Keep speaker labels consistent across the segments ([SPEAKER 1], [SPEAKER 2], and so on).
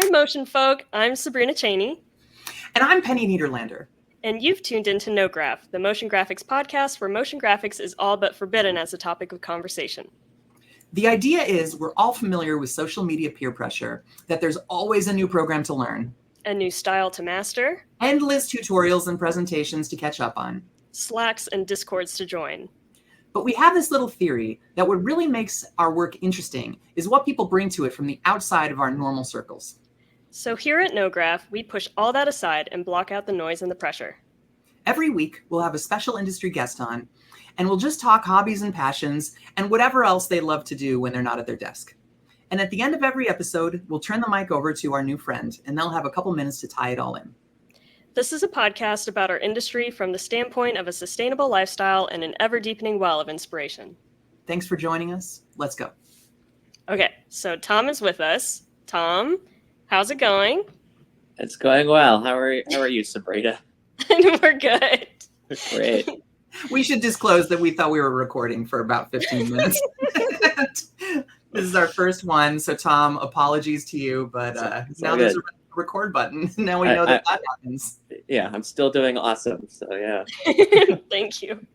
[SPEAKER 1] Welcome, motion folk. I'm Sabrina Cheney.
[SPEAKER 2] And I'm Penny Niederlander.
[SPEAKER 1] And you've tuned into NoGraph, the motion graphics podcast where motion graphics is all but forbidden as a topic of conversation.
[SPEAKER 2] The idea is we're all familiar with social media peer pressure, that there's always a new program to learn,
[SPEAKER 1] a new style to master,
[SPEAKER 2] endless tutorials and presentations to catch up on,
[SPEAKER 1] Slacks and Discords to join.
[SPEAKER 2] But we have this little theory that what really makes our work interesting is what people bring to it from the outside of our normal circles.
[SPEAKER 1] So here at NoGraph, we push all that aside and block out the noise and the pressure.
[SPEAKER 2] Every week, we'll have a special industry guest on, and we'll just talk hobbies and passions and whatever else they love to do when they're not at their desk. And at the end of every episode, we'll turn the mic over to our new friend, and they'll have a couple minutes to tie it all in.
[SPEAKER 1] This is a podcast about our industry from the standpoint of a sustainable lifestyle and an ever-deepening well of inspiration.
[SPEAKER 2] Thanks for joining us. Let's go.
[SPEAKER 1] Okay, so Tom is with us. Tom, how's it going?
[SPEAKER 3] It's going well. How are you, Sabrina?
[SPEAKER 1] We're good.
[SPEAKER 3] Great.
[SPEAKER 2] We should disclose that we thought we were recording for about 15 minutes. This is our first one, so Tom, apologies to you, but now there's a record button. Now we know that happens.
[SPEAKER 3] Yeah, I'm still doing awesome, so yeah.
[SPEAKER 1] Thank you.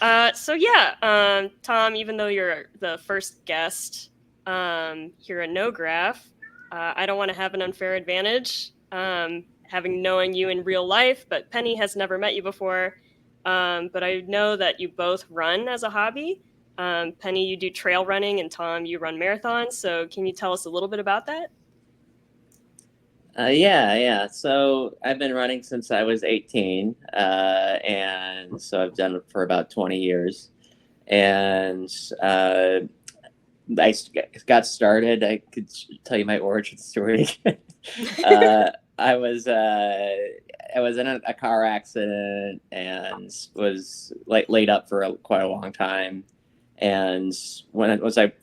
[SPEAKER 1] Tom, even though you're the first guest here at NoGraph, I don't want to have an unfair advantage having knowing you in real life, but Penny has never met you before. But I know that you both run as a hobby. Penny, you do trail running, and Tom, you run marathons. So can you tell us a little bit about that?
[SPEAKER 3] Yeah. So I've been running since I was 18, and so I've done it for about 20 years. And I got started. I could tell you my origin story. I was in a car accident and was laid up for quite a long time. And when I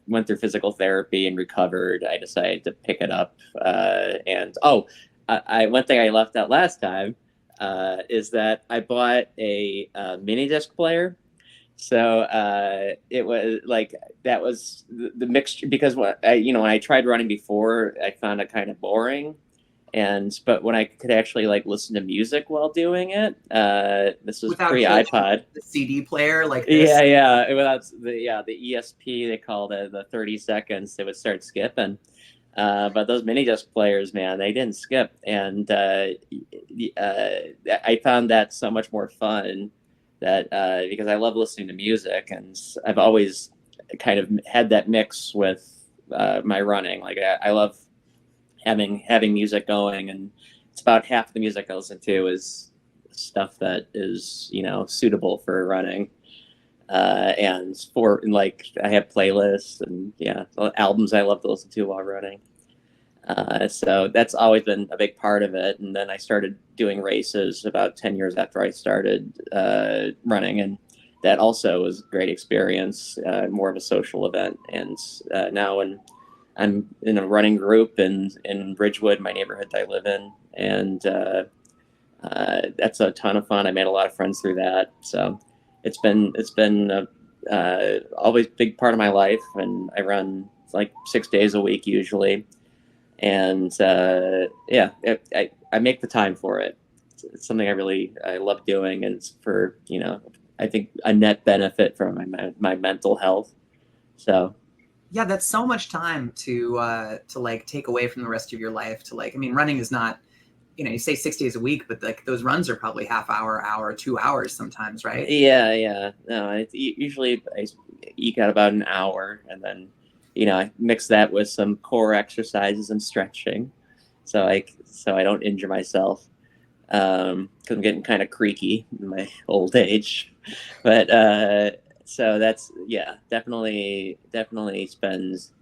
[SPEAKER 3] went through physical therapy and recovered, I decided to pick it up. One thing I left out last time is that I bought a mini disc player. So it was that was the mixture, because when I tried running before, I found it kind of boring. But when I could actually listen to music while doing it, this was pre-iPod.
[SPEAKER 2] The CD player like this.
[SPEAKER 3] Yeah. Without the ESP, they called it, the 30 seconds, they would start skipping. But those mini disc players, man, they didn't skip, and I found that so much more fun that because I love listening to music, and I've always kind of had that mix with my running. I love having music going, and it's about half the music I listen to is stuff that is suitable for running, and I have playlists and albums I love to listen to while running. So that's always been a big part of it. And then I started doing races about 10 years after I started running, and that also was a great experience, more of a social event. And now I'm in a running group in Ridgewood, my neighborhood that I live in, and that's a ton of fun. I made a lot of friends through that, so it's been always a big part of my life. And I run 6 days a week usually, and I make the time for it. It's something I love doing, and it's for I think a net benefit for my mental health. So.
[SPEAKER 2] Yeah, that's so much time to take away from the rest of your life. Running is not, you say 6 days a week, but those runs are probably half hour, 2 hours sometimes, right?
[SPEAKER 3] Yeah. No, usually I eke out about an hour, and then I mix that with some core exercises and stretching, so I don't injure myself, because I'm getting kind of creaky in my old age, but. So that's definitely spends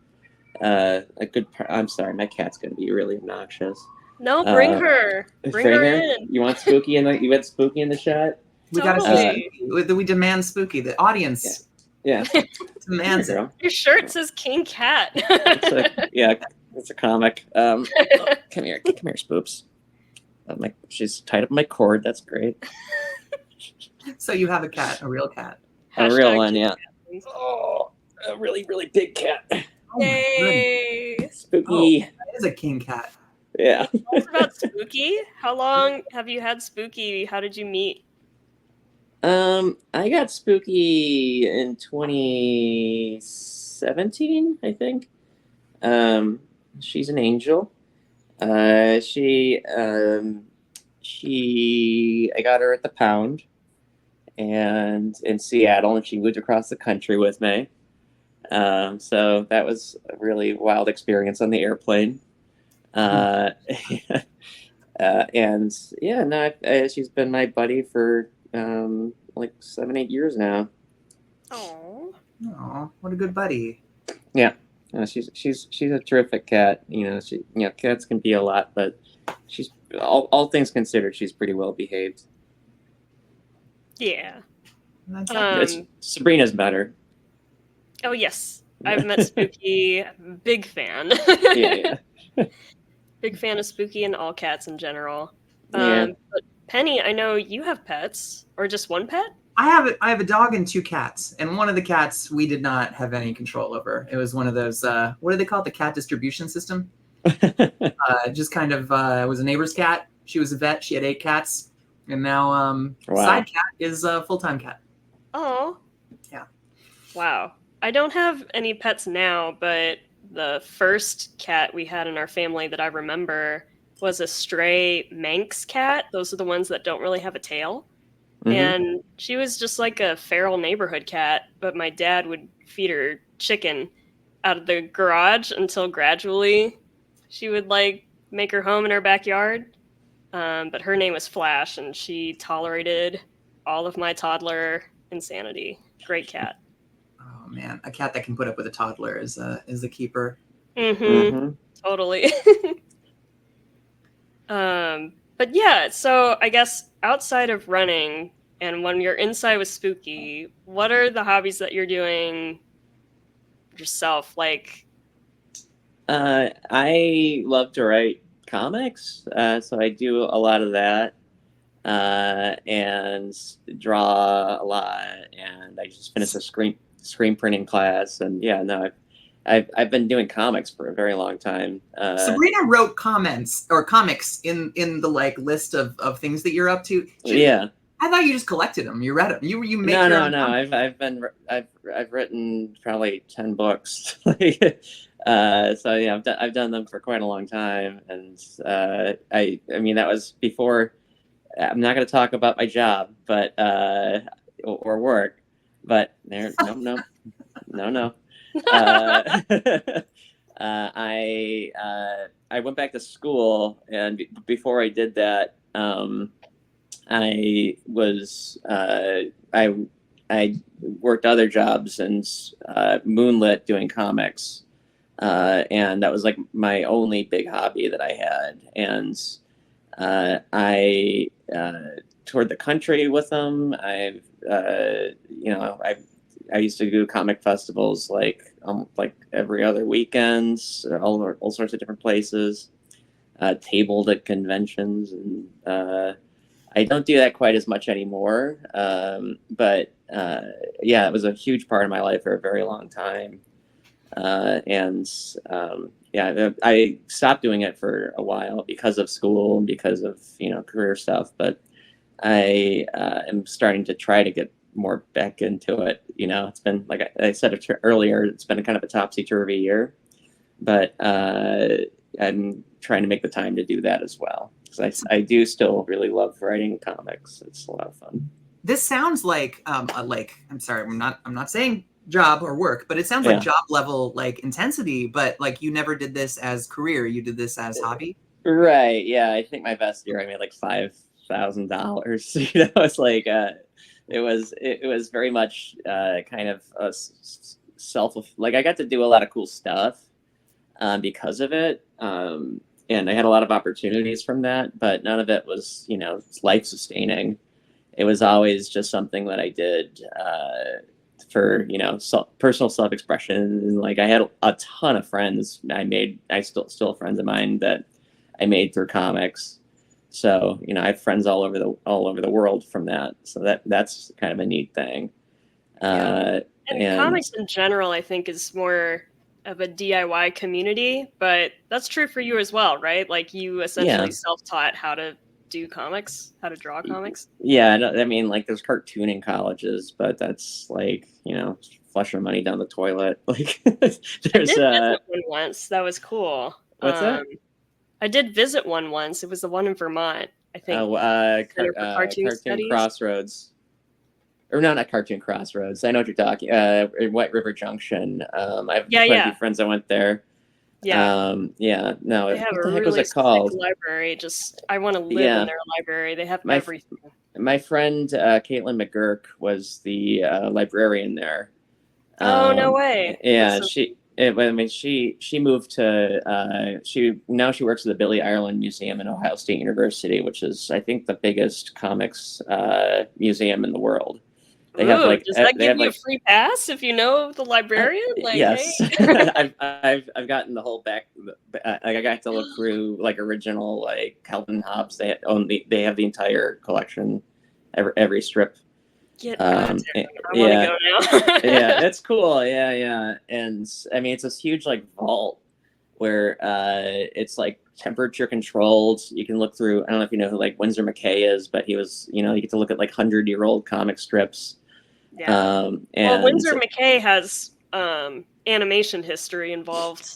[SPEAKER 3] a good part. I'm sorry, my cat's gonna be really obnoxious.
[SPEAKER 1] No, bring her in.
[SPEAKER 3] You want Spooky in the shot?
[SPEAKER 2] We gotta say we demand Spooky. The audience,
[SPEAKER 3] yeah.
[SPEAKER 2] demands it.
[SPEAKER 1] Your shirt says King Cat.
[SPEAKER 3] It's a comic. Come here, Spoops. She's tied up my cord. That's great.
[SPEAKER 2] So you have a cat, a real cat.
[SPEAKER 3] A real one, yeah. Oh, a really, really big cat.
[SPEAKER 1] Yay!
[SPEAKER 3] Spooky.
[SPEAKER 2] That is a king cat.
[SPEAKER 3] Yeah.
[SPEAKER 1] Tell us about Spooky. How long have you had Spooky? How did you meet?
[SPEAKER 3] I got Spooky in 2017, I think. Um, she's an angel. Uh, she, um, I got her at the Pound and in Seattle, and she moved across the country with me. So that was a really wild experience on the airplane. Uh, and yeah, no, she's been my buddy for like 7, 8 years now.
[SPEAKER 1] Oh,
[SPEAKER 2] Oh, what a good buddy.
[SPEAKER 3] Yeah, she's a terrific cat. Cats can be a lot, but she's all things considered, she's pretty well behaved.
[SPEAKER 1] yeah.
[SPEAKER 2] That's
[SPEAKER 3] It's
[SPEAKER 1] Um,
[SPEAKER 3] Sabrina's better.
[SPEAKER 1] oh yes, I've met Spooky. Big fan.
[SPEAKER 3] Yeah,
[SPEAKER 1] Big fan of Spooky and all cats in general.
[SPEAKER 3] yeah.
[SPEAKER 1] But Penny, I know you have pets, or just one pet?
[SPEAKER 2] I have a dog and 2 cats, and one of the cats we did not have any control over. It was one of those what do they call it? The cat distribution system. Just kind of it was a neighbor's cat. She was a vet. She had 8 cats, and now
[SPEAKER 3] Wow.
[SPEAKER 2] side cat is a full-time cat.
[SPEAKER 1] Oh,
[SPEAKER 2] Yeah.
[SPEAKER 1] wow. I don't have any pets now, but the first cat we had in our family that I remember was a stray Manx cat. Those are the ones that don't really have a tail.
[SPEAKER 3] Mhm.
[SPEAKER 1] And she was just like a feral neighborhood cat, but my dad would feed her chicken out of the garage until gradually she would like make her home in her backyard. But her name was Flash, and she tolerated all of my toddler insanity. Great cat.
[SPEAKER 2] Oh man, a cat that can put up with a toddler is a keeper.
[SPEAKER 1] Mm-hmm.
[SPEAKER 3] Mhm.
[SPEAKER 1] Totally. But yeah, so I guess outside of running and when you're inside with Spooky, what are the hobbies that you're doing yourself? Like,
[SPEAKER 3] I love to write comics, so I do a lot of that, and draw a lot. And I just finished a screen printing class, and yeah, no, I've been doing comics for a very long time.
[SPEAKER 2] Sabrina wrote comics in the like list of things that you're up to.
[SPEAKER 3] Yeah.
[SPEAKER 2] I thought you just collected them. You read them. You make
[SPEAKER 3] No,
[SPEAKER 2] your
[SPEAKER 3] no,
[SPEAKER 2] own
[SPEAKER 3] no.
[SPEAKER 2] comics.
[SPEAKER 3] I've written probably 10 books. So yeah, I've done them for quite a long time, and I mean that was before. I'm not going to talk about my job, but or work, but there, no. Uh, I went back to school, and before I did that, I was I worked other jobs and moonlit doing comics, and that was like my only big hobby that I had. And I toured the country with them. I used to do comic festivals like every other weekend, all sorts of different places. Tabled at conventions, and I don't do that quite as much anymore. But yeah, it was a huge part of my life for a very long time. And yeah, I stopped doing it for a while because of school and because of career stuff. But I am starting to try to get more back into it. It's been, like I said earlier, it's been kind of a topsy-turvy year, but I'm trying to make the time to do that as well, because I do still really love writing comics. It's a lot of fun.
[SPEAKER 2] This sounds like I'm sorry, I'm not saying job or work, but it sounds like job level like intensity, but like you never did this as career, you did this as hobby.
[SPEAKER 3] Right. Yeah. I think my best year I made like $5,000. It's like it was very much kind of a like I got to do a lot of cool stuff because of it. And I had a lot of opportunities from that, but none of it was, life sustaining. It was always just something that I did for, personal self-expression. Like I had a ton of friends I still friends of mine that I made through comics. So, I have friends all over the world from that. So that's kind of a neat thing.
[SPEAKER 1] And comics in general, I think, is more of a DIY community, but that's true for you as well, right? Like you essentially
[SPEAKER 3] Yeah.
[SPEAKER 1] self-taught how to do comics, how to draw comics.
[SPEAKER 3] Yeah, I mean, like there's cartooning colleges, but that's like, flushing money down the toilet. Like
[SPEAKER 1] I
[SPEAKER 3] there's
[SPEAKER 1] did visit one once. That was cool.
[SPEAKER 3] what's that?
[SPEAKER 1] I did visit one once. It was the one in Vermont, I think.
[SPEAKER 3] Oh,
[SPEAKER 1] Center for Cartoon
[SPEAKER 3] Cartoon
[SPEAKER 1] Studies.
[SPEAKER 3] Crossroads. Or no, not Cartoon Crossroads. I know what you're talking. In White River Junction. I have
[SPEAKER 1] Yeah,
[SPEAKER 3] quite a
[SPEAKER 1] yeah.
[SPEAKER 3] few friends that went there.
[SPEAKER 1] Yeah.
[SPEAKER 3] Yeah. No,
[SPEAKER 1] They have
[SPEAKER 3] what
[SPEAKER 1] a
[SPEAKER 3] the heck was
[SPEAKER 1] really
[SPEAKER 3] it
[SPEAKER 1] sick
[SPEAKER 3] called?
[SPEAKER 1] library. Just I want to live in
[SPEAKER 3] Yeah,
[SPEAKER 1] their library. They have
[SPEAKER 3] my
[SPEAKER 1] everything.
[SPEAKER 3] my friend Caitlin McGurk was the librarian there.
[SPEAKER 1] Oh, no way. That's
[SPEAKER 3] Yeah,
[SPEAKER 1] so
[SPEAKER 3] I mean, she moved to she works at the Billy Ireland Museum in Ohio State University, which is I think the biggest comics museum in the world. They have
[SPEAKER 1] Ooh,
[SPEAKER 3] like
[SPEAKER 1] does that
[SPEAKER 3] they
[SPEAKER 1] give
[SPEAKER 3] have
[SPEAKER 1] you a
[SPEAKER 3] like
[SPEAKER 1] free pass if you know the librarian? Like, hey.
[SPEAKER 3] yes, I've gotten the whole back. I got to look through like original like Calvin Hobbes. They have the entire collection, every strip.
[SPEAKER 1] Get out
[SPEAKER 3] Um,
[SPEAKER 1] there.
[SPEAKER 3] eh,
[SPEAKER 1] I want to
[SPEAKER 3] yeah,
[SPEAKER 1] go now.
[SPEAKER 3] yeah, it's cool. Yeah, and I mean it's this huge like vault where it's like temperature controlled. You can look through. I don't know if you know who like Winsor McKay is, but he was you get to look at like 100-year-old comic strips.
[SPEAKER 1] Yeah. Well,
[SPEAKER 3] And
[SPEAKER 1] Winsor McKay has animation history involved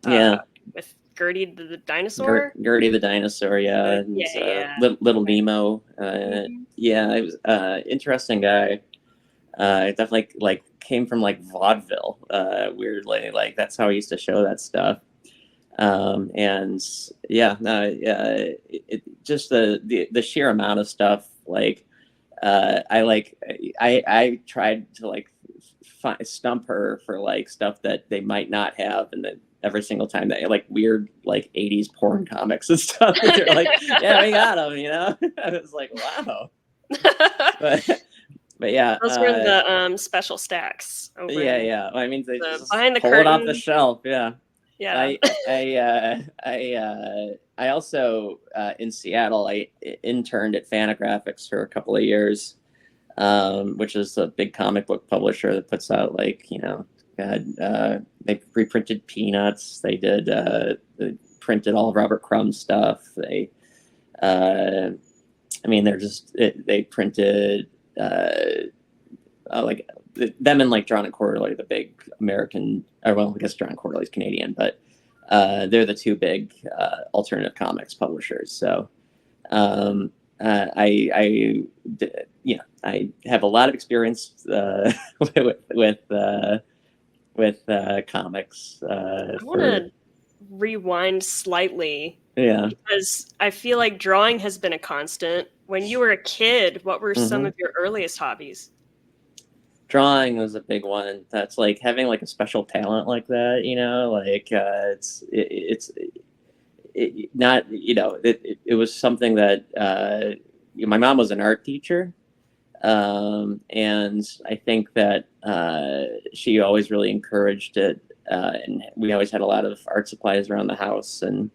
[SPEAKER 3] yeah,
[SPEAKER 1] with Gertie the dinosaur.
[SPEAKER 3] Gertie the dinosaur, yeah, and
[SPEAKER 1] Yeah.
[SPEAKER 3] Little Nemo.
[SPEAKER 1] Mhm.
[SPEAKER 3] Yeah, it was interesting guy. Definitely like came from like vaudeville. Weirdly, like that's how he used to show that stuff. And yeah, no, just the sheer amount of stuff. Like, I tried to like stump her for like stuff that they might not have, and then every single time that like weird like 80s porn comics and stuff, and they're like, yeah, we got them. I was like, wow, but but yeah,
[SPEAKER 1] Those were in the special stacks over in
[SPEAKER 3] yeah. I mean, they
[SPEAKER 1] the
[SPEAKER 3] just
[SPEAKER 1] behind the
[SPEAKER 3] pull it off the
[SPEAKER 1] curtain.
[SPEAKER 3] shelf. Yeah.
[SPEAKER 1] Yeah.
[SPEAKER 3] I also in Seattle. I interned at Fantagraphics for a couple of years, which is a big comic book publisher that puts out like they reprinted Peanuts. They printed all of Robert Crumb's stuff. They printed like them and like John and Quarterly, the big American, or well, I guess John Quarterly's Canadian, but they're the two big alternative comics publishers. So I have a lot of experience with comics.
[SPEAKER 1] I want to rewind slightly
[SPEAKER 3] Yeah.
[SPEAKER 1] because I feel like drawing has been a constant. When you were a kid, what were some
[SPEAKER 3] Mhm.
[SPEAKER 1] of your earliest hobbies?
[SPEAKER 3] Drawing was a big one. That's like having like a special talent like that, like not, it was something that my mom was an art teacher. And I think that she always really encouraged it. And we always had a lot of art supplies around the house. And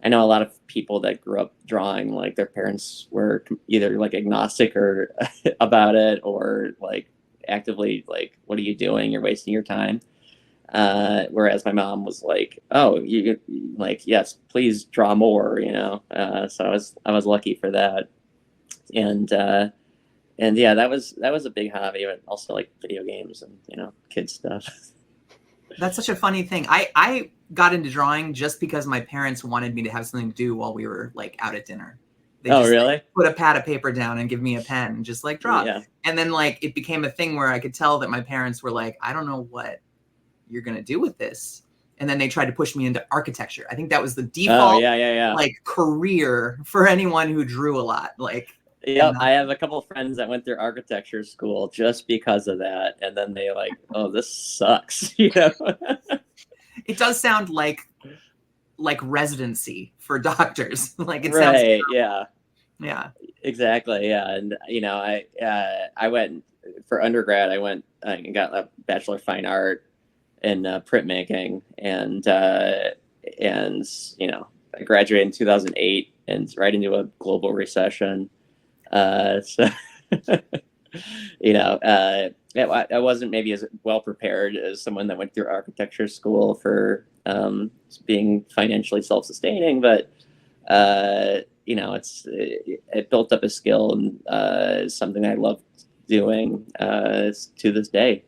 [SPEAKER 3] I know a lot of people that grew up drawing, like their parents were either like agnostic or about it, or like actively like, what are you doing? You're wasting your time. Whereas my mom was like, "Oh, you like, yes, please draw more," So I was lucky for that, and yeah, that was a big hobby, but also like video games and kids stuff.
[SPEAKER 2] That's such a funny thing. I got into drawing just because my parents wanted me to have something to do while we were like out at dinner. They just
[SPEAKER 3] really?
[SPEAKER 2] like, put a pad of paper down and give me a pen and just like draw.
[SPEAKER 3] Yeah.
[SPEAKER 2] And then like it became a thing where I could tell that my parents were like, I don't know what you're gonna do with this. And then they tried to push me into architecture. I think that was the default like career for anyone who drew a lot. Like,
[SPEAKER 3] yep, I have a couple of friends that went through architecture school just because of that, and then they like, oh, this sucks.
[SPEAKER 2] It does sound like residency for doctors. Like it
[SPEAKER 3] right,
[SPEAKER 2] sounds
[SPEAKER 3] yeah, exactly, yeah. And I went for undergrad. I went and got a Bachelor of Fine Art in printmaking, and I graduated in 2008 and right into a global recession. So I wasn't maybe as well prepared as someone that went through architecture school for being financially self-sustaining, but it built up a skill and something I love doing to this day.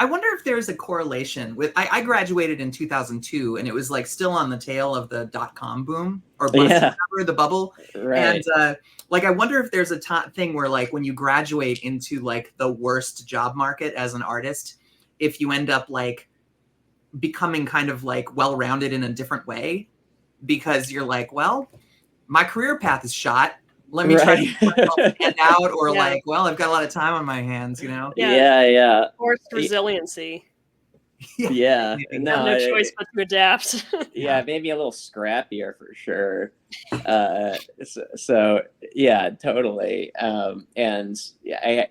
[SPEAKER 2] I wonder if there's a correlation with. I graduated in 2002, and it was like still on the tail of the .com boom or bust, whatever, the bubble.
[SPEAKER 3] Right.
[SPEAKER 2] And like, I wonder if there's a thing where like when you graduate into like the worst job market as an artist, if you end up like becoming kind of like well-rounded in a different way, because you're like, well, my career path is shot. Let me try to stand out, or like, well, I've got a lot of time on my hands, you know?
[SPEAKER 3] Yeah.
[SPEAKER 1] Forced resiliency.
[SPEAKER 3] Yeah.
[SPEAKER 1] No choice but to adapt.
[SPEAKER 3] Yeah, maybe a little scrappier for sure. So yeah, totally. And yeah,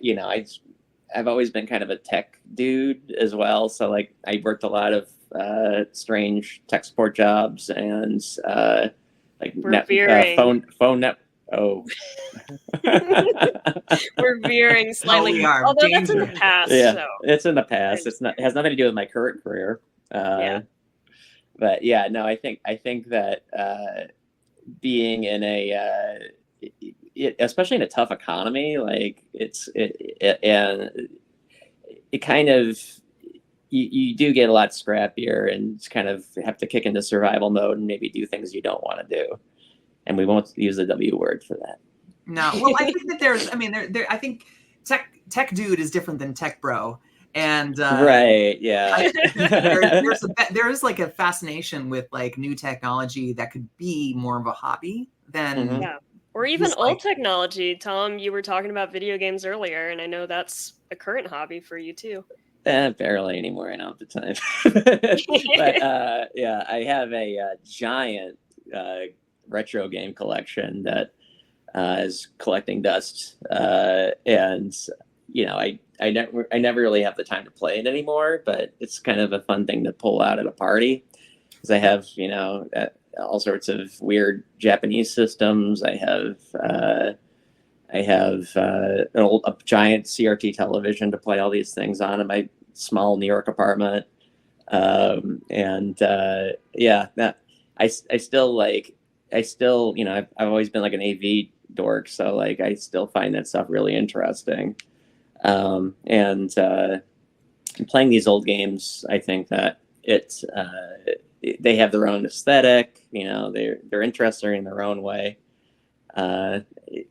[SPEAKER 3] I've always been kind of a tech dude as well. So like I worked a lot of strange tech support jobs and like phone net. Oh,
[SPEAKER 1] we're veering slightly.
[SPEAKER 2] We are.
[SPEAKER 1] Although that's in the past.
[SPEAKER 3] Yeah,
[SPEAKER 1] so.
[SPEAKER 3] it's in the past. It has nothing to do with my current career. But yeah, no, I think that being in especially in a tough economy, like and it kind of you do get a lot scrappier and kind of have to kick into survival mode and maybe do things you don't want to do. And we won't use the W word for that.
[SPEAKER 2] No, well, I think that there's. I mean, I think tech dude is different than tech bro, and
[SPEAKER 3] right, yeah.
[SPEAKER 2] There's like a fascination with like new technology that could be more of a hobby than
[SPEAKER 1] or even old technology. Tom, you were talking about video games earlier, and I know that's a current hobby for you too.
[SPEAKER 3] Barely anymore. I don't have the time. But yeah, I have a giant retro game collection that is collecting dust, and I never really have the time to play it anymore. But it's kind of a fun thing to pull out at a party because I have all sorts of weird Japanese systems. I have a giant CRT television to play all these things on in my small New York apartment, I still, I've always been like an AV dork, so like I still find that stuff really interesting. And playing these old games, I think that they have their own aesthetic. They're interesting in their own way.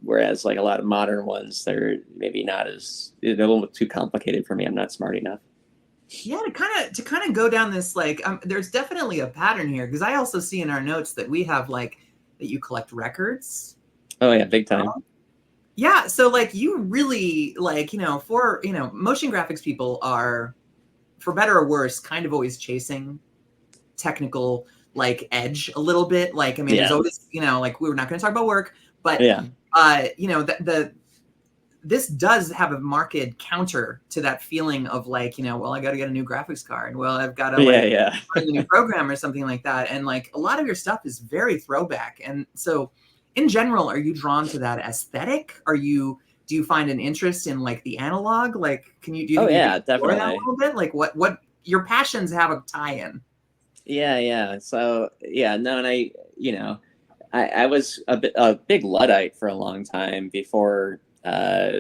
[SPEAKER 3] Whereas like a lot of modern ones, they're maybe they're a little bit too complicated for me. I'm not smart enough.
[SPEAKER 2] Yeah, to kind of go down this like there's definitely a pattern here, because I also see in our notes that we have like that you collect records.
[SPEAKER 3] Oh yeah, big time.
[SPEAKER 2] Yeah, so like you really like for motion graphics people are, for better or worse, kind of always chasing technical like edge a little bit. Like, I mean, there's always like, we were not going to talk about work, but this does have a marked counter to that feeling of like, well, I got to get a new graphics card. Well, I've got to learn a new program or something like that. And like a lot of your stuff is very throwback. And so in general, are you drawn to that aesthetic? Do you find an interest in like the analog? Like, do you think you explore that a little bit? Like what your passions have a tie-in?
[SPEAKER 3] Yeah. So no, and I was a big Luddite for a long time before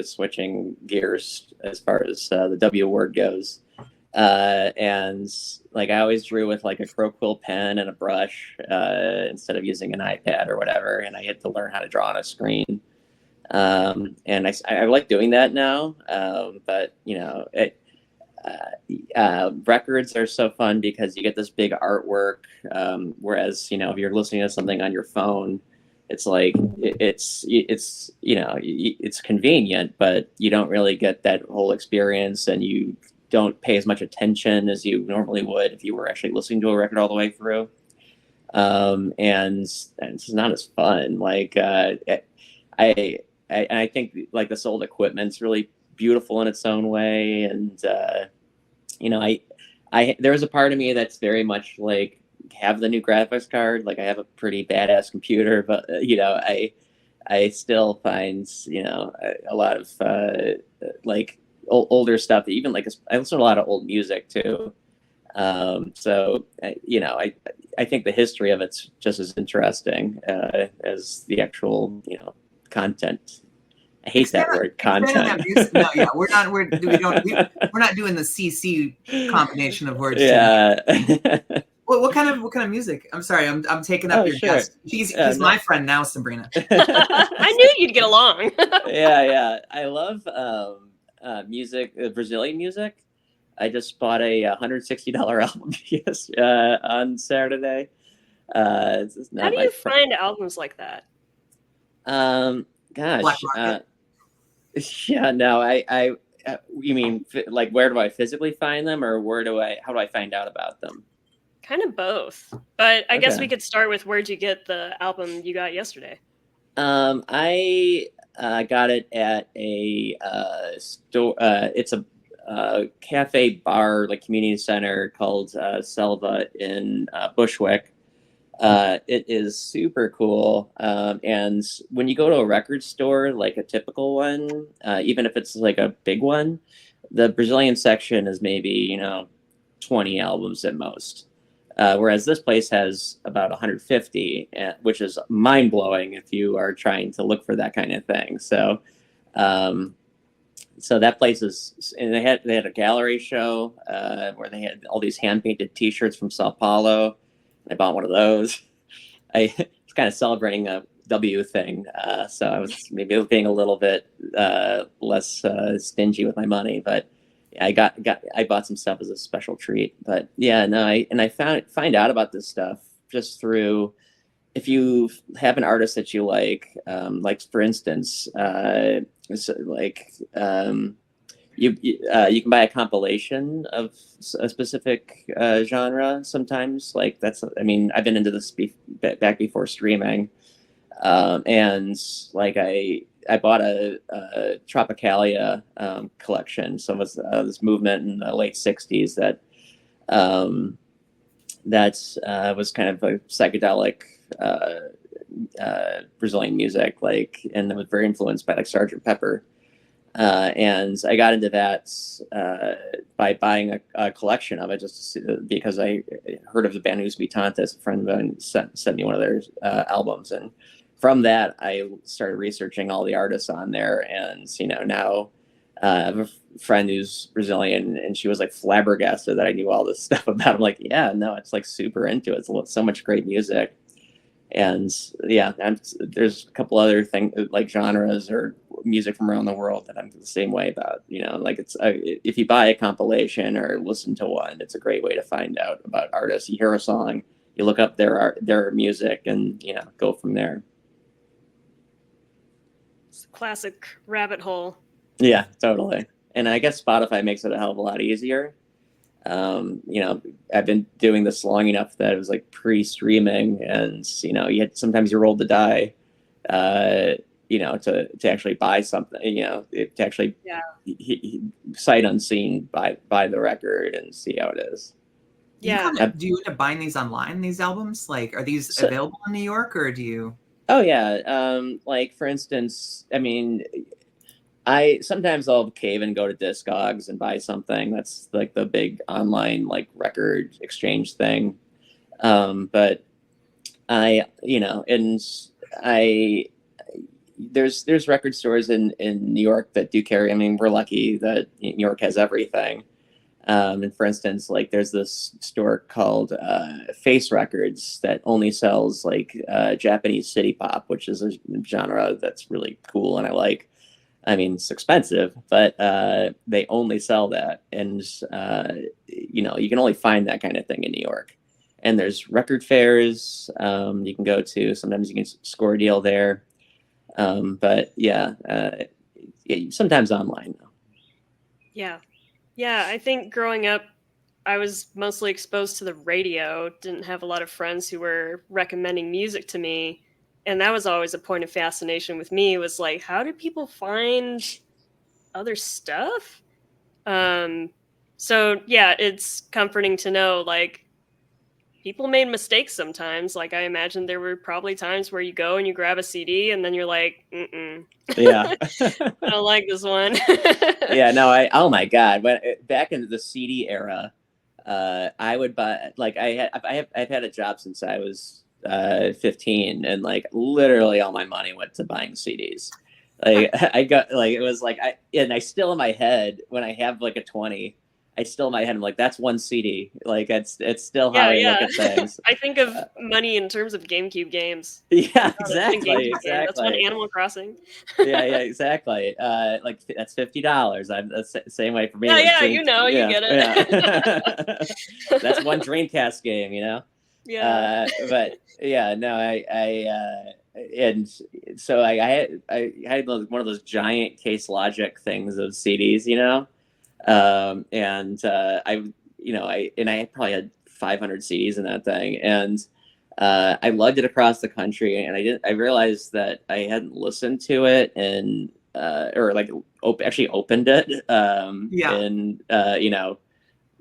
[SPEAKER 3] switching gears as far as the W word goes. And like I always drew with like a Crow Quill pen and a brush instead of using an iPad or whatever. And I had to learn how to draw on a screen. And I like doing that now. But records are so fun because you get this big artwork. Whereas, if you're listening to something on your phone, it's like it's convenient, but you don't really get that whole experience, and you don't pay as much attention as you normally would if you were actually listening to a record all the way through. And it's not as fun. Like I think like this old equipment's really beautiful in its own way, and there's a part of me that's very much like have the new graphics card. Like I have a pretty badass computer, but I still find a lot of like older stuff. Even like I listen to a lot of old music too. So you know, I think the history of it's just as interesting as the actual, you know, content. I hate that word, content.
[SPEAKER 2] No, yeah, we're not doing the CC combination of words.
[SPEAKER 3] Yeah.
[SPEAKER 2] Well, what kind of music? I'm sorry, I'm taking up your
[SPEAKER 3] sure.
[SPEAKER 2] guest. He's my friend now, Sabrina.
[SPEAKER 1] I knew you'd get along.
[SPEAKER 3] Yeah. I love music, Brazilian music. I just bought a $160 album on Saturday. It's not
[SPEAKER 1] How do you find albums like that?
[SPEAKER 3] Gosh, yeah, no, I you mean like where do I physically find them, or how do I find out about them?
[SPEAKER 1] Kind of both, but I guess we could start with where'd you get the album you got yesterday?
[SPEAKER 3] I got it at a store. It's a cafe bar, like community center called Selva in Bushwick. It is super cool. And when you go to a record store, like a typical one, even if it's like a big one, the Brazilian section is maybe, you know, 20 albums at most. Whereas this place has about 150, which is mind blowing if you are trying to look for that kind of thing. So, so that place is, and they had a gallery show where they had all these hand painted T-shirts from Sao Paulo. I bought one of those. I was kind of celebrating a W thing, so I was maybe being a little bit less stingy with my money, but I bought some stuff as a special treat. But yeah, no, I find out about this stuff just through, if you have an artist that you like for instance, you can buy a compilation of a specific genre sometimes. Like I mean, I've been into this back before streaming, and like I bought a Tropicalia collection. So it was this movement in the late '60s that was kind of a psychedelic Brazilian music, like, and it was very influenced by like Sergeant Pepper. And I got into that by buying a collection of it, just because I heard of the band Mutantes. A friend of mine sent me one of their albums, and from that I started researching all the artists on there. And you know, now I have a friend who's Brazilian, and she was like flabbergasted that I knew all this stuff about. I'm like, yeah, no, it's like super into it. It's so much great music. And yeah, there's a couple other things like genres or music from around the world that I'm the same way about. You know, like it's if you buy a compilation or listen to one, it's a great way to find out about artists. You hear a song, you look up their music, and you know, go from there.
[SPEAKER 1] It's a classic rabbit hole.
[SPEAKER 3] Yeah, totally. And I guess Spotify makes it a hell of a lot easier. You know, I've been doing this long enough that it was like pre-streaming, and you know, sometimes you roll the die, you know, to actually buy something, you know, to actually sight unseen buy the record and see how it is.
[SPEAKER 2] Yeah. Do you end up buying these online? These albums, like, are these available in New York, or do you?
[SPEAKER 3] Oh yeah, like for instance, I mean, sometimes I'll cave and go to Discogs and buy something. That's like the big online like record exchange thing. But you know, and there's record stores in New York that do carry. I mean, we're lucky that New York has everything. And for instance, like there's this store called Face Records that only sells like Japanese city pop, which is a genre that's really cool and I like. I mean, it's expensive, but they only sell that. And, you know, you can only find that kind of thing in New York. And there's record fairs you can go to. Sometimes you can score a deal there. But yeah, sometimes online though.
[SPEAKER 1] Yeah. Yeah, I think growing up, I was mostly exposed to the radio, didn't have a lot of friends who were recommending music to me. And that was always a point of fascination with me, was like, how do people find other stuff? So yeah, it's comforting to know, like, people made mistakes sometimes. Like, I imagine there were probably times where you go and you grab a CD and then you're like,
[SPEAKER 3] Yeah.
[SPEAKER 1] I don't like this one.
[SPEAKER 3] Yeah, no, oh my God. Back in the CD era, I would buy, like, I've had a job since I was 15, and like literally all my money went to buying CDs. Like I got, like, it was like, I still in my head, when I have like a 20, I still in my head, I'm like, that's one CD. Like it's still how I look at things.
[SPEAKER 1] I think of money in terms of GameCube games.
[SPEAKER 3] Yeah,
[SPEAKER 1] Oh, that's one GameCube
[SPEAKER 3] exactly,
[SPEAKER 1] game. That's one
[SPEAKER 3] exactly.
[SPEAKER 1] Animal Crossing.
[SPEAKER 3] Yeah, exactly. Like that's $50. I'm that's the same way for me.
[SPEAKER 1] Yeah,
[SPEAKER 3] Like
[SPEAKER 1] yeah, you know, you get it.
[SPEAKER 3] yeah. That's one Dreamcast game, you know.
[SPEAKER 1] Yeah.
[SPEAKER 3] But yeah, no, and so I had one of those giant Case Logic things of CDs, you know, and I probably had 500 CDs in that thing, and I lugged it across the country, and I realized that I hadn't listened to it or like actually opened it in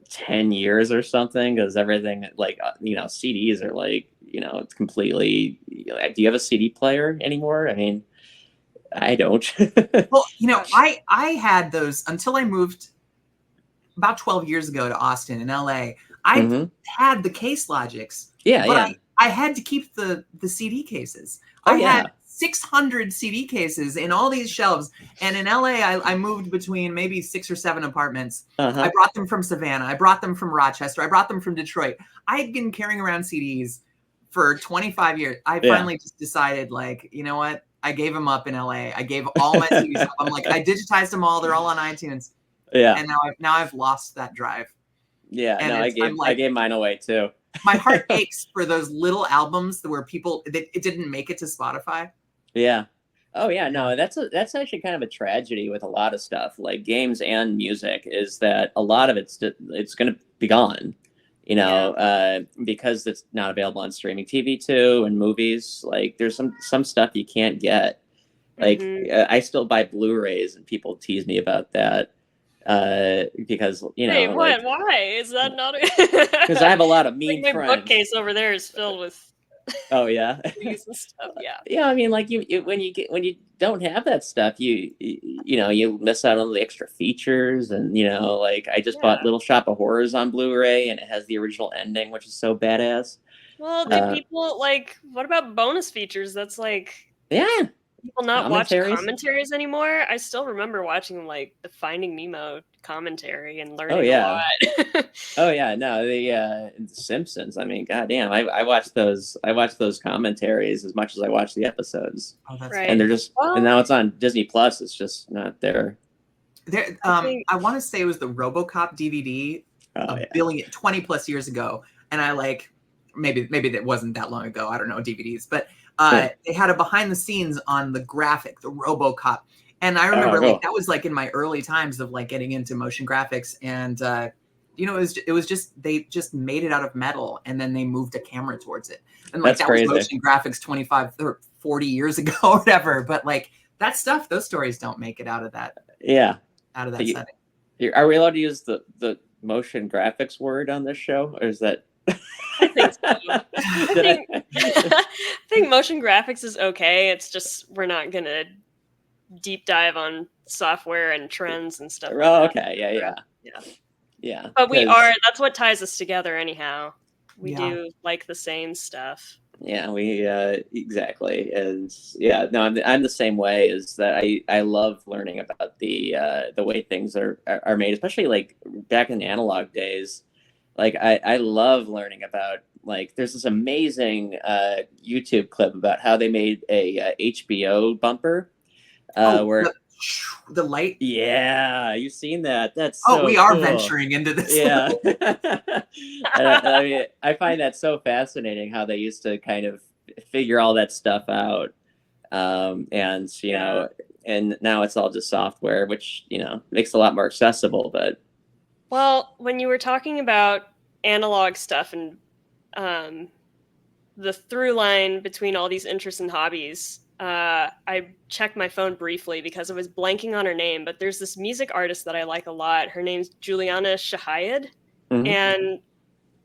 [SPEAKER 3] 10 years or something, because everything, like, CDs are like, it's completely, like, do you have a CD player anymore? I mean, I don't.
[SPEAKER 2] Well, I had those until I moved about 12 years ago to Austin in LA. I had the Case Logics, but I had to keep the CD cases. I had 600 CD cases in all these shelves, and in LA, I moved between maybe 6 or 7 apartments. I brought them from Savannah. I brought them from Rochester. I brought them from Detroit. I had been carrying around CDs for 25 years. I finally just decided, like, you know what? I gave them up in LA. I gave all my CDs up. I'm like, I digitized them all. They're all on iTunes.
[SPEAKER 3] Yeah.
[SPEAKER 2] And now I've lost that drive.
[SPEAKER 3] Yeah.
[SPEAKER 2] And
[SPEAKER 3] no, I gave mine away too.
[SPEAKER 2] My heart aches for those little albums where it didn't make it to Spotify.
[SPEAKER 3] Yeah. Oh yeah. No, that's actually kind of a tragedy with a lot of stuff, like games and music, is that a lot of it's going to be gone, because it's not available on streaming TV too, and movies. Like there's some stuff you can't get. Like I still buy Blu-rays, and people tease me about that. Because
[SPEAKER 1] Wait, what? Like, why is that not?
[SPEAKER 3] Because I have a lot of mean
[SPEAKER 1] my
[SPEAKER 3] friends.
[SPEAKER 1] bookcase over there is filled with.
[SPEAKER 3] Oh yeah.
[SPEAKER 1] And stuff. Yeah.
[SPEAKER 3] Yeah, I mean, like when you don't have that stuff, you miss out on the extra features, and like I just bought Little Shop of Horrors on Blu-ray, and it has the original ending, which is so badass.
[SPEAKER 1] Well, do people like? What about bonus features? That's like.
[SPEAKER 3] Yeah.
[SPEAKER 1] People not watch commentaries anymore. I still remember watching like the Finding Nemo commentary and learning a lot.
[SPEAKER 3] Oh yeah, no, the Simpsons. I mean, goddamn, I watched those commentaries as much as I watched the episodes.
[SPEAKER 2] Oh, that's
[SPEAKER 1] right.
[SPEAKER 3] And they're just and now it's on Disney Plus. It's just not there.
[SPEAKER 2] I want to say it was the RoboCop DVD, 20 plus years ago, and I like maybe that wasn't that long ago. I don't know DVDs, but. They had a behind the scenes on the graphic, the RoboCop. And I remember like that was like in my early times of like getting into motion graphics. And, it was just, they just made it out of metal, and then they moved a camera towards it. And like that was motion graphics 25 or 40 years ago or whatever. But like that stuff, those stories don't make it out of that.
[SPEAKER 3] Yeah.
[SPEAKER 2] Out of that setting.
[SPEAKER 3] Are we allowed to use the motion graphics word on this show? Or is that...
[SPEAKER 1] I think so. I think motion graphics is okay. It's just we're not gonna deep dive on software and trends and stuff.
[SPEAKER 3] Okay, yeah.
[SPEAKER 1] But we are. That's what ties us together, anyhow. We do like the same stuff.
[SPEAKER 3] Yeah, we exactly, and no, I'm the same way. Is that I love learning about the way things are made, especially like back in the analog days. Like I love learning about, like, there's this amazing YouTube clip about how they made a HBO bumper where
[SPEAKER 2] the light.
[SPEAKER 3] Yeah, you've seen that. That's
[SPEAKER 2] we are venturing into this.
[SPEAKER 3] Yeah. I mean, I find that so fascinating how they used to kind of figure all that stuff out, and and now it's all just software, which makes it a lot more accessible, but.
[SPEAKER 1] Well, when you were talking about analog stuff and the through line between all these interests and hobbies, I checked my phone briefly because I was blanking on her name, but there's this music artist that I like a lot. Her name's Juliana Shahayed, and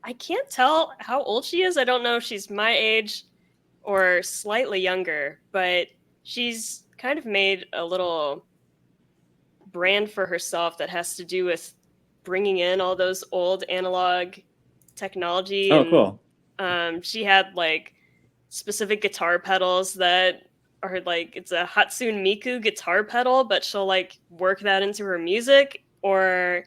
[SPEAKER 1] I can't tell how old she is. I don't know if she's my age or slightly younger, but she's kind of made a little brand for herself that has to do with bringing in all those old analog technology.
[SPEAKER 3] Oh,
[SPEAKER 1] And
[SPEAKER 3] cool.
[SPEAKER 1] she had like specific guitar pedals that are like, it's a Hatsune Miku guitar pedal, but she'll like work that into her music, or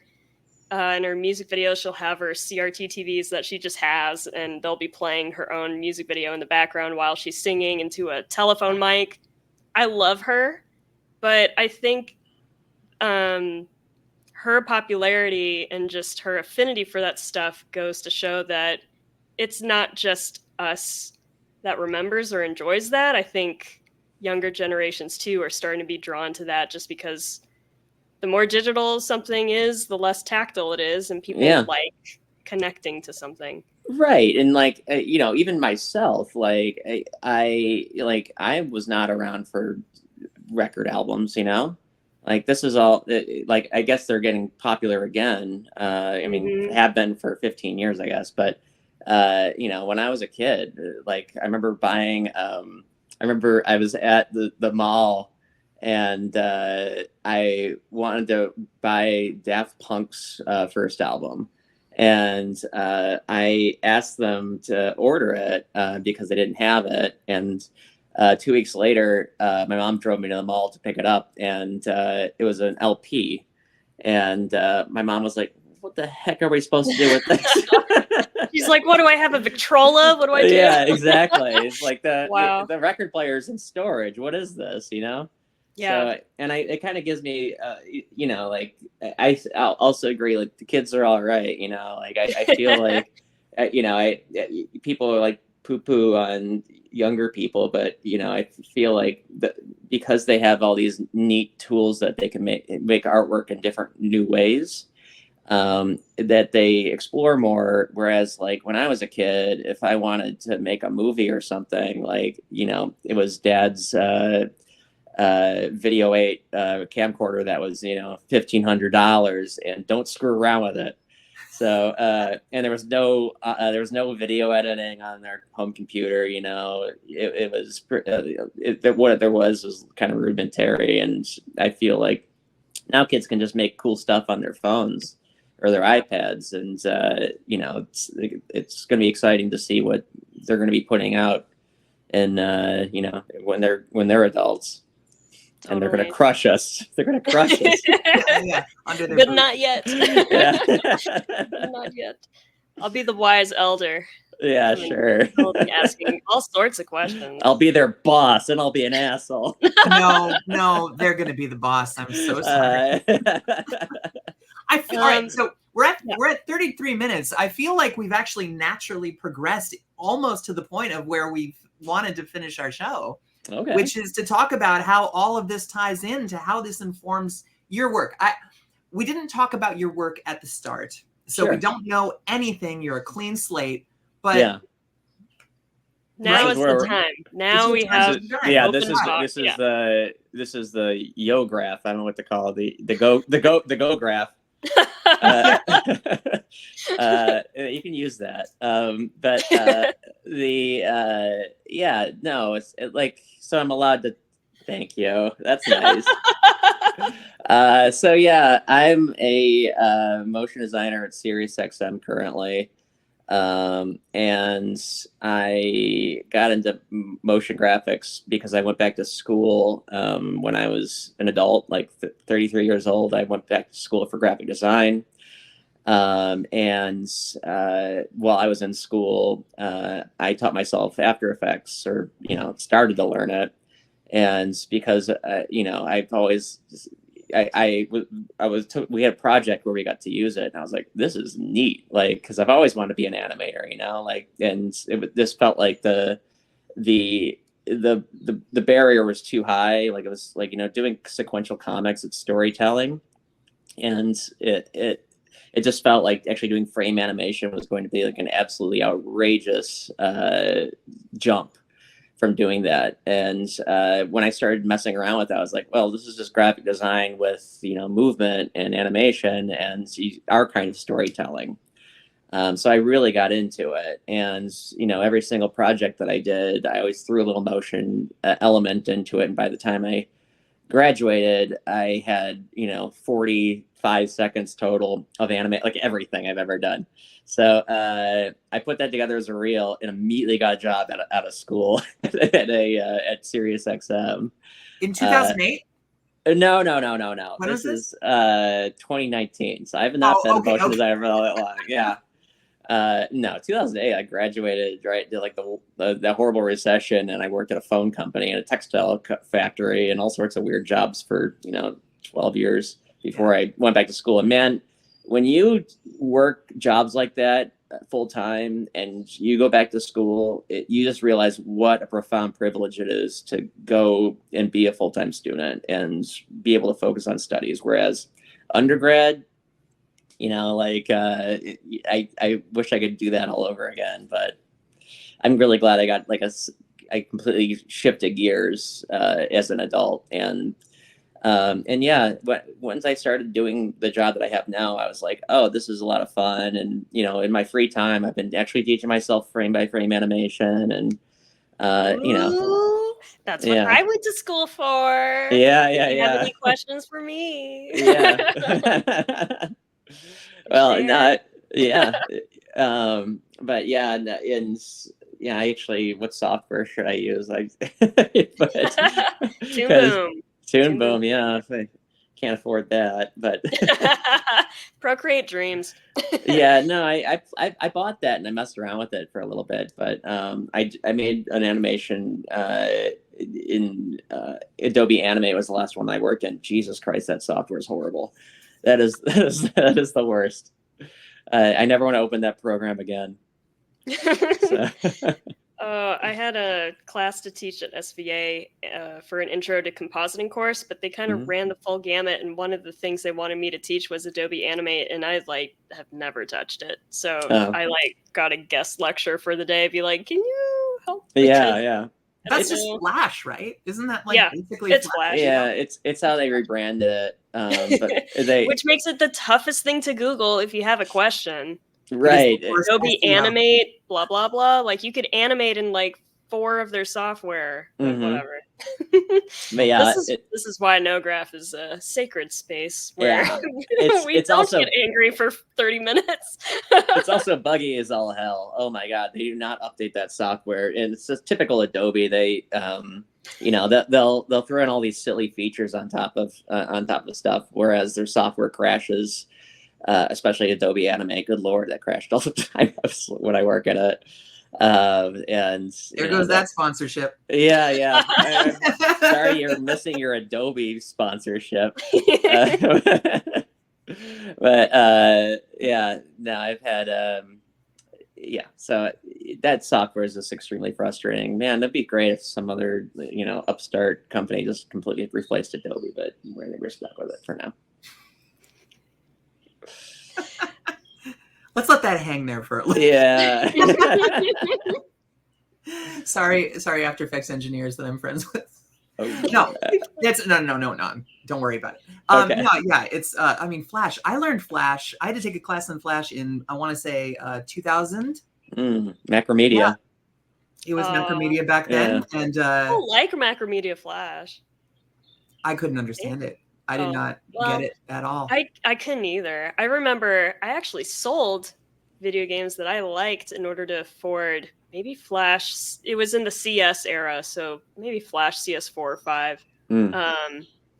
[SPEAKER 1] in her music videos, she'll have her CRT TVs that she just has, and they'll be playing her own music video in the background while she's singing into a telephone mic. I love her, but I think um, her popularity and just her affinity for that stuff goes to show that it's not just us that remembers or enjoys that. I think younger generations too are starting to be drawn to that, just because the more digital something is, the less tactile it is, and people
[SPEAKER 3] Yeah.
[SPEAKER 1] like connecting to something.
[SPEAKER 3] Right. And like, you know, even myself, like I was not around for record albums, you know, like this is all like, I guess they're getting popular again. I mean,
[SPEAKER 1] Mm-hmm.
[SPEAKER 3] have been for 15 years, I guess. But, you know, when I was a kid, like I remember buying, I remember I was at the mall, and I wanted to buy Daft Punk's first album. And I asked them to order it because they didn't have it. And 2 weeks later, my mom drove me to the mall to pick it up, and it was an LP. And my mom was like, "What the heck are we supposed to do with this?"
[SPEAKER 1] She's like, "What do I have, a Victrola? What do I do?"
[SPEAKER 3] Yeah, exactly. It's like
[SPEAKER 1] Wow.
[SPEAKER 3] the record player's in storage. What is this? You know?
[SPEAKER 1] Yeah.
[SPEAKER 3] So, and it kind of gives me, you know, like I'll also agree, like the kids are all right, you know, like I feel like, you know, people are like poo poo on younger people, but you know, I feel like because they have all these neat tools that they can make artwork in different new ways, that they explore more. Whereas like when I was a kid, if I wanted to make a movie or something, like, you know, it was dad's video 8 camcorder that was, you know, $1,500, and don't screw around with it. So and there was no video editing on their home computer, you know. It was what there was kind of rudimentary. And I feel like now kids can just make cool stuff on their phones or their iPads. And you know, it's going to be exciting to see what they're going to be putting out, and you know, when they're adults.
[SPEAKER 1] Totally.
[SPEAKER 3] And they're going to crush us. They're going to crush us.
[SPEAKER 2] Yeah, under their
[SPEAKER 1] But
[SPEAKER 2] boots.
[SPEAKER 1] not yet.
[SPEAKER 3] Yeah.
[SPEAKER 1] Not yet. I'll be the wise elder.
[SPEAKER 3] Yeah,
[SPEAKER 1] I mean,
[SPEAKER 3] sure.
[SPEAKER 1] I'll be asking all sorts of questions.
[SPEAKER 3] I'll be their boss, and I'll be an asshole.
[SPEAKER 2] No, they're going to be the boss. I'm so sorry. I feel all right. So we're at 33 minutes. I feel like we've actually naturally progressed almost to the point of where we've wanted to finish our show. Okay. Which is to talk about how all of this ties into how this informs your work. We didn't talk about your work at the start, so sure. We don't know anything. You're a clean slate, but
[SPEAKER 3] yeah.
[SPEAKER 1] Now is the time. Now we have
[SPEAKER 3] this is the NoGraph. I don't know what to call it. The go graph. You can use that, but it's like, so I'm allowed to thank you. That's nice. So yeah, I'm a motion designer at SiriusXM currently, and I got into motion graphics because I went back to school when I was an adult, like 33 years old. I went back to school for graphic design. And while I was in school, I taught myself After Effects, or, you know, started to learn it. And because, you know, I've always, we had a project where we got to use it, and I was like, this is neat. Like, cause I've always wanted to be an animator, you know, like, and this felt like the barrier was too high. Like, it was like, you know, doing sequential comics, it's storytelling. And it just felt like actually doing frame animation was going to be like an absolutely outrageous jump from doing that. And when I started messing around with that, I was like, well, this is just graphic design with, you know, movement and animation and our kind of storytelling. So I really got into it, and every single project that I did, I always threw a little motion element into it. And by the time I graduated, I had 45 seconds total of anime, like everything I've ever done. So I put that together as a reel and immediately got a job out of school at Sirius XM.
[SPEAKER 2] In 2008?
[SPEAKER 3] No.
[SPEAKER 2] When was
[SPEAKER 3] This
[SPEAKER 2] this?
[SPEAKER 3] is 2019. So I have not been a
[SPEAKER 2] Okay,
[SPEAKER 3] motion designer for all that long. Yeah. No, 2008, I graduated, right, did like the horrible recession, and I worked at a phone company and a textile factory and all sorts of weird jobs for, 12 years before I went back to school. And man, when you work jobs like that full time and you go back to school, you just realize what a profound privilege it is to go and be a full-time student and be able to focus on studies. Whereas undergrad, I wish I could do that all over again, but I'm really glad I got I completely shifted gears as an adult. And yeah, once I started doing the job that I have now, I was like, oh, this is a lot of fun. And, in my free time, I've been actually teaching myself frame by frame animation, and,
[SPEAKER 1] Ooh, that's what I went to school for.
[SPEAKER 3] Yeah.
[SPEAKER 1] You have any questions for me?
[SPEAKER 3] Yeah. Well,
[SPEAKER 1] Share.
[SPEAKER 3] but yeah, and yeah, actually, what software should I use?
[SPEAKER 1] Toon Boom.
[SPEAKER 3] Toon Boom, yeah, I can't afford that, but
[SPEAKER 1] Procreate Dreams.
[SPEAKER 3] yeah, no, I bought that and I messed around with it for a little bit, but I made an animation in Adobe Animate was the last one I worked in. Jesus Christ, that software is horrible. That is the worst. I never want to open that program again. So.
[SPEAKER 1] I had a class to teach at SVA for an intro to compositing course, but they kind of ran the full gamut. And one of the things they wanted me to teach was Adobe Animate, and I have never touched it. So I got a guest lecture for the day. Be like, can you help?
[SPEAKER 3] Yeah.
[SPEAKER 2] That's just Flash, right? Isn't that basically
[SPEAKER 1] it's Flash?
[SPEAKER 3] Yeah, it's how they rebranded it. But
[SPEAKER 1] which makes it the toughest thing to Google if you have a question.
[SPEAKER 3] Right.
[SPEAKER 1] Adobe Animate, blah, blah, blah. Like, you could animate in, 4 of their software, but whatever.
[SPEAKER 3] But yeah,
[SPEAKER 1] this is why NoGraph is a sacred space where we
[SPEAKER 3] it's
[SPEAKER 1] don't
[SPEAKER 3] also
[SPEAKER 1] get angry for 30 minutes.
[SPEAKER 3] It's also buggy as all hell. Oh my God, they do not update that software. And it's just typical Adobe. They, they'll throw in all these silly features on top of stuff, whereas their software crashes. Especially Adobe Animate. Good Lord, that crashed all the time when I work at it. And
[SPEAKER 2] there goes that sponsorship.
[SPEAKER 3] Yeah. Sorry, you're missing your Adobe sponsorship. But yeah, no, I've had so that software is just extremely frustrating. Man, that'd be great if some other upstart company just completely replaced Adobe, but we're stuck with it for now.
[SPEAKER 2] Let's let that hang there for a little.
[SPEAKER 3] Yeah.
[SPEAKER 2] Sorry, After Effects engineers that I'm friends with.
[SPEAKER 3] Okay.
[SPEAKER 2] No, don't worry about it.
[SPEAKER 3] Okay.
[SPEAKER 2] It's Flash. I learned Flash. I had to take a class in Flash in, I want to say 2000.
[SPEAKER 3] Macromedia.
[SPEAKER 2] Yeah. It was Macromedia back then, and
[SPEAKER 1] I don't like Macromedia Flash.
[SPEAKER 2] I couldn't understand it. I did not get it at all.
[SPEAKER 1] I couldn't either. I remember I actually sold video games that I liked in order to afford maybe Flash. It was in the CS era, so maybe Flash CS4 or 5.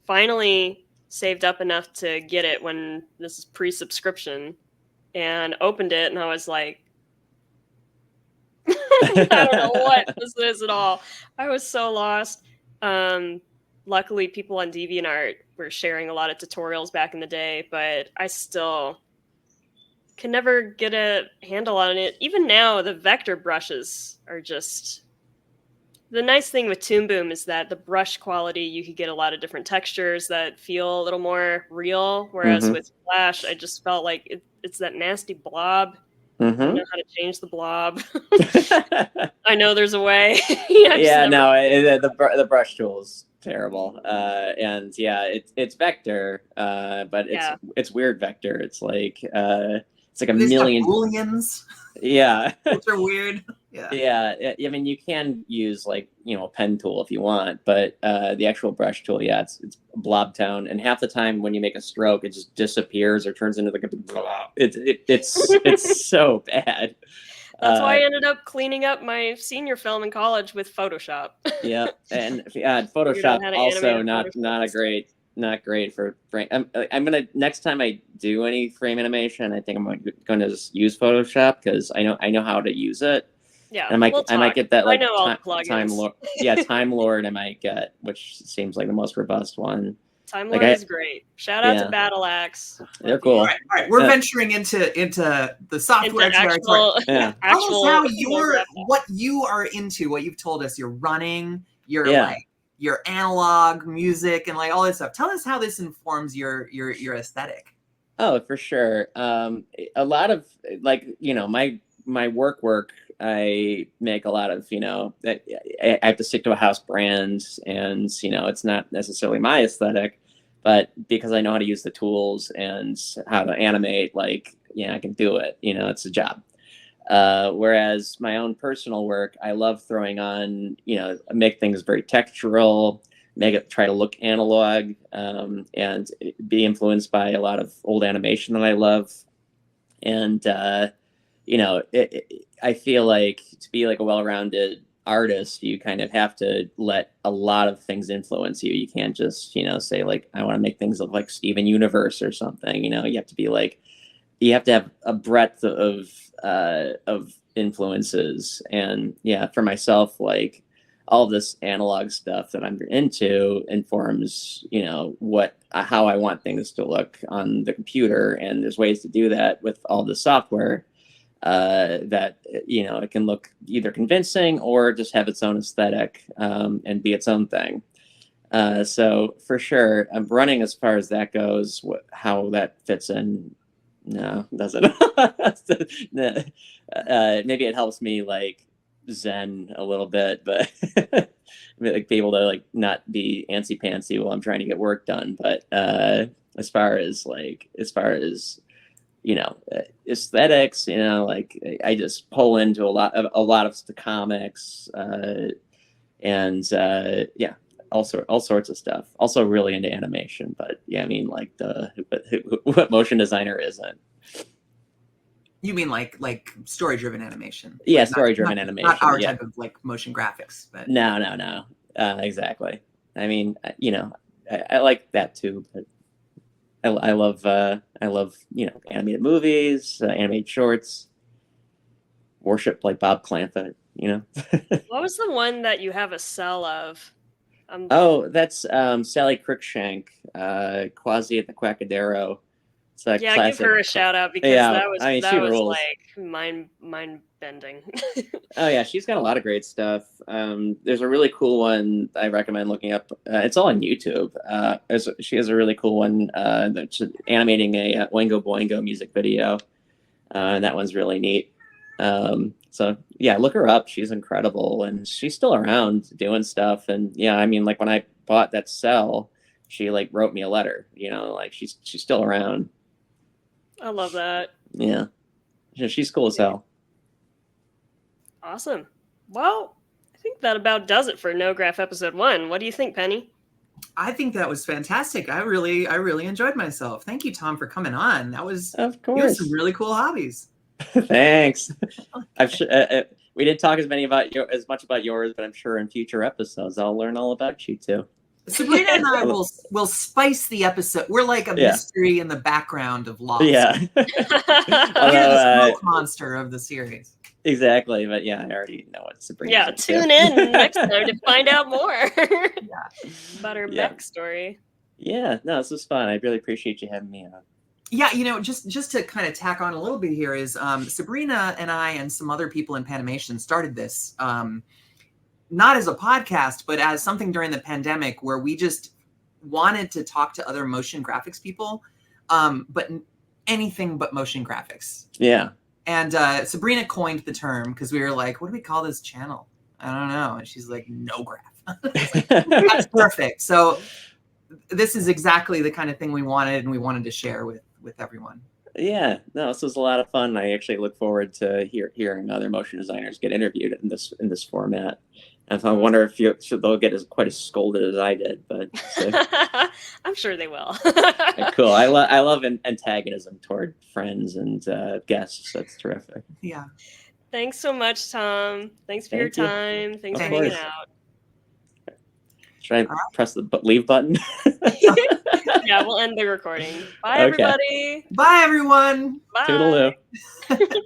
[SPEAKER 1] Finally saved up enough to get it when this is pre-subscription, and opened it, and I was like, I don't know what this is at all. I was so lost. Luckily, people on DeviantArt were sharing a lot of tutorials back in the day, but I still can never get a handle on it. Even now, the vector brushes are just... The nice thing with Toon Boom is that the brush quality, you could get a lot of different textures that feel a little more real, whereas with Flash, I just felt like it's that nasty blob. I don't know how to change the blob. I know there's a way.
[SPEAKER 3] The brush tool is terrible. And yeah, it's vector, but it's weird vector. It's like it's like a
[SPEAKER 2] There's
[SPEAKER 3] million
[SPEAKER 2] booleans,
[SPEAKER 3] yeah.
[SPEAKER 2] which are weird. Yeah.
[SPEAKER 3] Yeah, I mean, you can use like, a pen tool if you want, but the actual brush tool, yeah, it's blob town, and half the time when you make a stroke, it just disappears or turns into like a it's so bad.
[SPEAKER 1] That's why I ended up cleaning up my senior film in college with Photoshop.
[SPEAKER 3] Yeah, and
[SPEAKER 1] Figured out
[SPEAKER 3] Photoshop
[SPEAKER 1] how to
[SPEAKER 3] also
[SPEAKER 1] animate
[SPEAKER 3] not
[SPEAKER 1] Photoshop
[SPEAKER 3] not a great not great for frame. I'm gonna next time I do any frame animation, I think I'm gonna just use Photoshop because I know how to use it.
[SPEAKER 1] Yeah,
[SPEAKER 3] And I might get that
[SPEAKER 1] I
[SPEAKER 3] like
[SPEAKER 1] know all the
[SPEAKER 3] time
[SPEAKER 1] plugins.
[SPEAKER 3] lord, yeah, Time Lord. I might get, which seems like the most robust one.
[SPEAKER 1] Time
[SPEAKER 3] Like
[SPEAKER 1] Lord is great. Shout out to
[SPEAKER 3] yeah,
[SPEAKER 1] Battle Axe.
[SPEAKER 3] they're
[SPEAKER 1] Love you.
[SPEAKER 3] cool.
[SPEAKER 2] All right. We're
[SPEAKER 3] Yeah.
[SPEAKER 2] venturing into the software
[SPEAKER 1] Into
[SPEAKER 2] territory.
[SPEAKER 3] Yeah.
[SPEAKER 2] Tell us how
[SPEAKER 1] NoGraph.
[SPEAKER 2] what you are into, what you've told us. You're running, you're
[SPEAKER 3] Yeah.
[SPEAKER 2] like your analog music and like all this stuff. Tell us how this informs your aesthetic.
[SPEAKER 3] Oh, for sure. A lot of like, my work, I make a lot of, I have to stick to a house brand, and, it's not necessarily my aesthetic, but because I know how to use the tools and how to animate, like, I can do it, it's a job. Whereas my own personal work, I love throwing on, make things very textural, try to look analog, and be influenced by a lot of old animation that I love. And, I feel like to be like a well-rounded artist, you kind of have to let a lot of things influence you. You can't just, say like, I want to make things look like Steven Universe or something, you have to be like, you have to have a breadth of influences. And yeah, for myself, like all this analog stuff that I'm into informs, how I want things to look on the computer. And there's ways to do that with all the software that, it can look either convincing or just have its own aesthetic, and be its own thing. So for sure, I'm running as far as that goes. How that fits in, no, doesn't. Maybe it helps me like zen a little bit, but like be able to like not be antsy pantsy while I'm trying to get work done. But as far as aesthetics, like I just pull into a lot of the comics, and yeah, all sorts of stuff. Also really into animation, but yeah, I mean like what motion designer isn't?
[SPEAKER 2] You mean like story driven animation?
[SPEAKER 3] Yeah,
[SPEAKER 2] like
[SPEAKER 3] story driven animation.
[SPEAKER 2] Not our
[SPEAKER 3] yeah.
[SPEAKER 2] type of like motion graphics, but
[SPEAKER 3] No. Exactly. I mean, I like that too, but I love animated movies, animated shorts. Worship like Bob Clampett,
[SPEAKER 1] What was the one that you have a cell of?
[SPEAKER 3] Oh, that's Sally Cruikshank, Quasi at the Quackadero. It's a
[SPEAKER 1] Yeah,
[SPEAKER 3] classic.
[SPEAKER 1] give her a shout out because
[SPEAKER 3] Yeah,
[SPEAKER 1] that was
[SPEAKER 3] I mean, she rules.
[SPEAKER 1] like mind bending.
[SPEAKER 3] Oh yeah, she's got a lot of great stuff. There's a really cool one I recommend looking up. It's all on YouTube. She has a really cool one that's animating a Oingo Boingo music video, and that one's really neat. So yeah, look her up. She's incredible, and she's still around doing stuff. And yeah, I mean, like when I bought that cell, she like wrote me a letter. Like she's still around.
[SPEAKER 1] I love that.
[SPEAKER 3] Yeah, she's cool as hell.
[SPEAKER 1] Awesome. Well, I think that about does it for NoGraph episode 1. What do you think, Penny?
[SPEAKER 2] I think that was fantastic. I really enjoyed myself. Thank you, Tom, for coming on. That was,
[SPEAKER 3] of
[SPEAKER 2] you have
[SPEAKER 3] course,
[SPEAKER 2] some really cool hobbies.
[SPEAKER 3] Thanks. We didn't talk as much about yours, but I'm sure in future episodes I'll learn all about you too.
[SPEAKER 2] Sabrina and I will spice the episode. We're like a mystery in the background of Lost.
[SPEAKER 3] Yeah.
[SPEAKER 2] We're the smoke monster of the series.
[SPEAKER 3] Exactly, but yeah, I already know what Sabrina.
[SPEAKER 1] Yeah, tune in next time to find out more about her backstory.
[SPEAKER 3] Yeah, no, this was fun. I really appreciate you having me on.
[SPEAKER 2] Yeah, just to kind of tack on a little bit here is Sabrina and I and some other people in Panimation started this not as a podcast, but as something during the pandemic where we just wanted to talk to other motion graphics people, but anything but motion graphics.
[SPEAKER 3] Yeah.
[SPEAKER 2] And Sabrina coined the term because we were like, what do we call this channel? I don't know. And she's like, NoGraph. That's perfect. So this is exactly the kind of thing we wanted, and we wanted to share with everyone.
[SPEAKER 3] Yeah, no, this was a lot of fun. I actually look forward to hearing other motion designers get interviewed in this format. And so I wonder if they'll get quite as scolded as I did. But so,
[SPEAKER 1] I'm sure they will.
[SPEAKER 3] cool. I love antagonism toward friends and guests. That's terrific.
[SPEAKER 2] Yeah.
[SPEAKER 1] Thanks so much, Tom. Thanks for your
[SPEAKER 3] Thank you.
[SPEAKER 1] time. Thanks
[SPEAKER 3] Of
[SPEAKER 1] for hanging
[SPEAKER 3] course.
[SPEAKER 1] out.
[SPEAKER 3] Should I press the leave button?
[SPEAKER 1] Yeah, we'll end the recording. Bye,
[SPEAKER 3] Okay.
[SPEAKER 1] everybody.
[SPEAKER 2] Bye, everyone.
[SPEAKER 1] Bye.
[SPEAKER 3] Toodaloo.